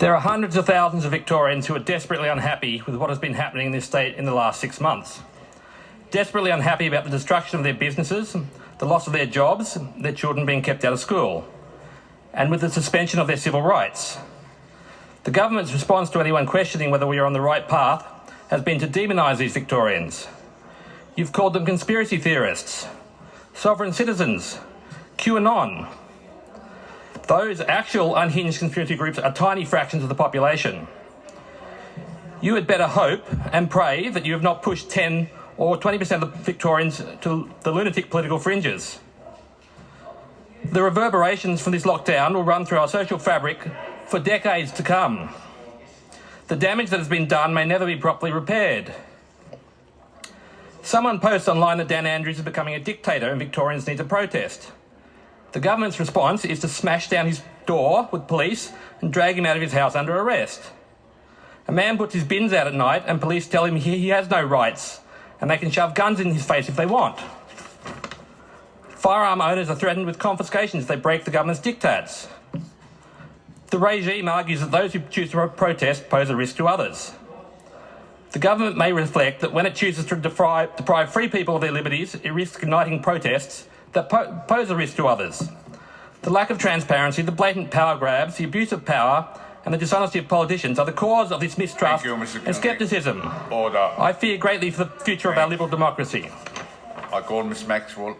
There are hundreds of thousands of Victorians who are desperately unhappy with what has been happening in this state in the last 6 months. Desperately unhappy about the destruction of their businesses, the loss of their jobs, their children being kept out of school, and with the suspension of their civil rights. The government's response to anyone questioning whether we are on the right path has been to demonise these Victorians. You've called them conspiracy theorists, sovereign citizens, QAnon. Those actual unhinged conspiracy groups are tiny fractions of the population. You had better hope and pray that you have not pushed 10 or 20% of the Victorians to the lunatic political fringes. The reverberations from this lockdown will run through our social fabric for decades to come. The damage that has been done may never be properly repaired. Someone posts online that Dan Andrews is becoming a dictator and Victorians need to protest. The government's response is to smash down his door with police and drag him out of his house under arrest. A man puts his bins out at night and police tell him he has no rights and they can shove guns in his face if they want. Firearm owners are threatened with confiscations if they break the government's diktats. The regime argues that those who choose to protest pose a risk to others. The government may reflect that when it chooses to deprive free people of their liberties, it risks igniting protests that pose a risk to others. The lack of transparency, the blatant power grabs, the abuse of power and the dishonesty of politicians are the cause of this mistrust and scepticism. Order. I fear greatly for the future of our liberal democracy. I call Ms Maxwell.